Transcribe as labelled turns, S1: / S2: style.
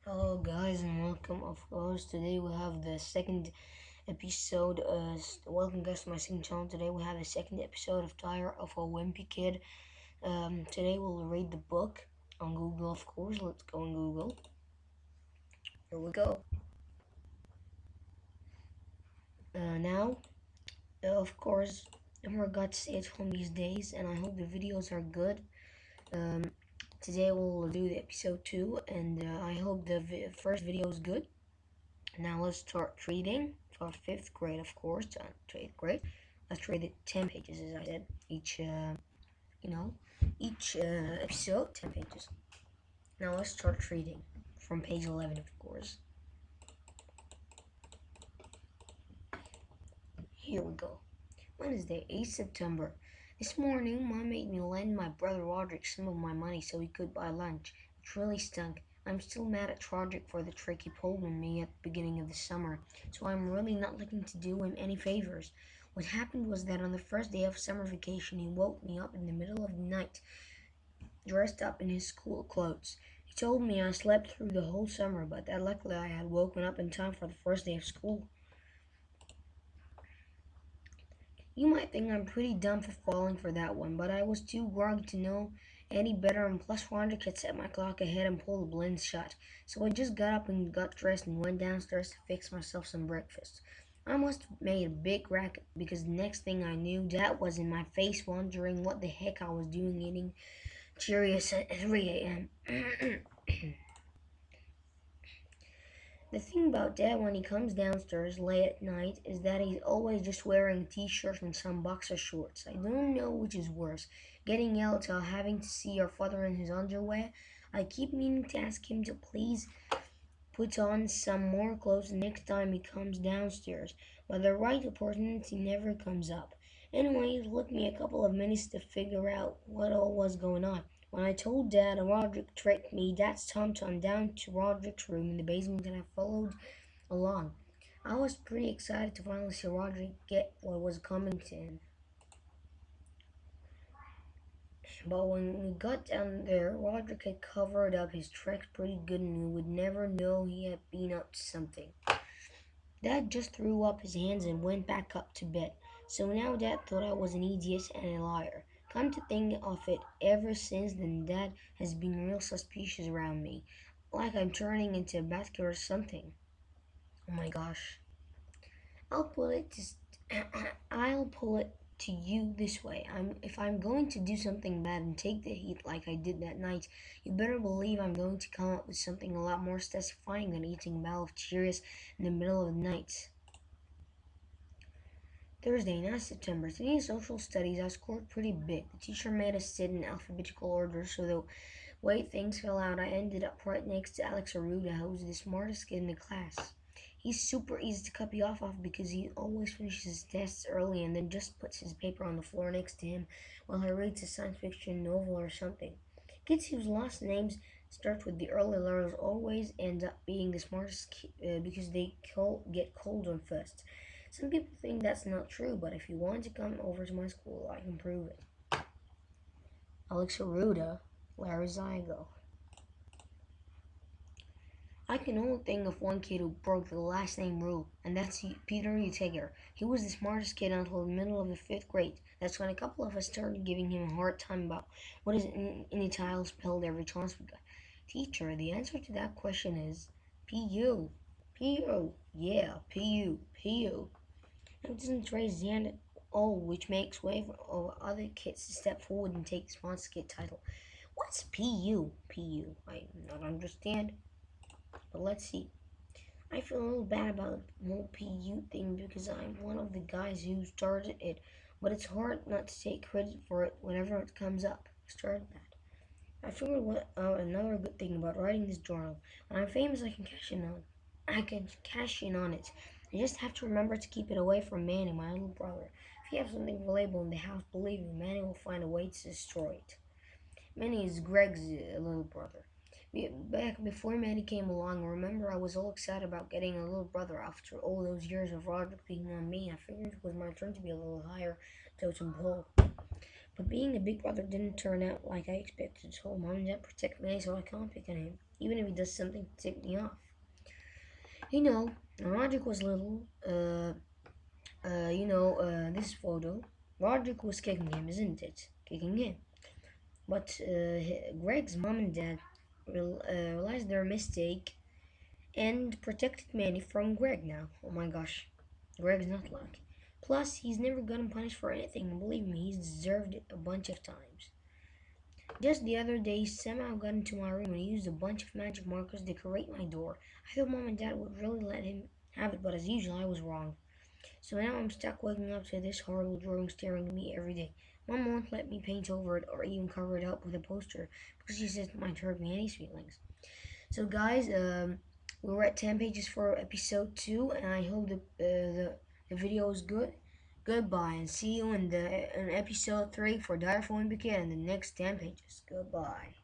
S1: Hello guys and welcome of course. Today we have the second episode. Welcome guys to my second channel. Today we have the second episode of Tire of a Wimpy Kid. Today we'll read the book on Google of course. Let's go on Google. Here we go. Now of course I got to stay at home these days and I hope the videos are good. Um, Today we'll do the episode 2 and I hope the first video is good. Now let's start reading for 5th grade, of course, to 8th grade. Let's read it 10 pages, as I said. You know, each episode, 10 pages. Now let's start reading from page 11, of course. Here we go. Wednesday, 8th September. This morning, Mom made me lend my brother Roderick some of my money so he could buy lunch. It really stunk. I'm still mad at Roderick for the trick he pulled on me at the beginning of the summer, so I'm really not looking to do him any favors. What happened was that on the first day of summer vacation, he woke me up in the middle of the night, dressed up in his school clothes. He told me I slept through the whole summer, but that luckily I had woken up in time for the first day of school. You might think I'm pretty dumb for falling for that one, but I was too groggy to know any better, and plus Rhonda had set my clock ahead and pulled the blinds shut. So I just got up and got dressed and went downstairs to fix myself some breakfast. I must have made a big racket because the next thing I knew, Dad was in my face wondering what the heck I was doing eating Cheerios at 3 a.m. The thing about Dad when he comes downstairs late at night is that he's always just wearing a t-shirt and some boxer shorts. I don't know which is worse, getting yelled at or having to see your father in his underwear. I keep meaning to ask him to please put on some more clothes the next time he comes downstairs, but the right opportunity never comes up. Anyway, it took me a couple of minutes to figure out what all was going on. When I told Dad Roderick tricked me, Dad stomped on down to Roderick's room in the basement and I followed along. I was pretty excited to finally see Roderick get what was coming to him. But when we got down there, Roderick had covered up his tracks pretty good and we would never know he had been up to something. Dad just threw up his hands and went back up to bed. So now Dad thought I was an idiot and a liar. Come to think of it, ever since then Dad has been real suspicious around me. Like I'm turning into a basket or something. Oh my gosh. I'll put it to, I'll pull it to you this way. If I'm going to do something bad and take the heat like I did that night, you better believe I'm going to come up with something a lot more satisfying than eating a bowl of Cheerios in the middle of the night. Thursday, 9th September. Today in social studies, I scored pretty big. The teacher made us sit in alphabetical order, so the way things fell out, I ended up right next to Alex Aruda, who's the smartest kid in the class. He's super easy to copy off of because he always finishes his tests early and then just puts his paper on the floor next to him while he reads a science fiction novel or something. Kids whose last names start with the early letters always end up being the smartest because they get called on first. Some people think that's not true, but if you want to come over to my school, I can prove it. Alex Aruda, Larry Zygo. I can only think of one kid who broke the last name rule, and that's Peter Utager. He was the smartest kid until the middle of the 5th grade. That's when a couple of us started giving him a hard time about what is initial spelled every chance we got. Teacher, the answer to that question is P-U. P-U. Yeah, P-U. P-U. He doesn't raise his hand at all, which makes way for other kids to step forward and take the smartest kid title. What's P-U? P-U. I not understand. But let's see. I feel a little bad about the whole PU thing because I'm one of the guys who started it, but it's hard not to take credit for it whenever it comes up. I started that. I figured another good thing about writing this journal. When I'm famous, I can cash in on it. I just have to remember to keep it away from Manny, my little brother. If you have something valuable in the house, believe me, Manny will find a way to destroy it. Manny is Greg's little brother. Back before Manny came along, remember I was all excited about getting a little brother after all those years of Roderick being on me. I figured it was my turn to be a little higher totem pole. But being a big brother didn't turn out like I expected, so mom and dad protect me so I can't pick on him, even if he does something to tip me off. You know, Roderick was little, this photo. Roderick was kicking him, isn't it? Kicking him. But Greg's mom and dad realized their mistake and protected Manny from Greg now. Oh my gosh, Greg's not lucky. Plus, he's never gotten punished for anything, and believe me, he's deserved it a bunch of times. Just the other day, he somehow got into my room and he used a bunch of magic markers to decorate my door. I thought mom and dad would really let him have it, but as usual, I was wrong. So now I'm stuck waking up to this horrible drawing staring at me every day. Mom won't let me paint over it or even cover it up with a poster because she says it might hurt Manny's feelings. So guys, we were at 10 pages for episode 2, and I hope the video is good. Goodbye, and see you in episode 3 for Dire for Wimpy and the next 10 pages. Goodbye.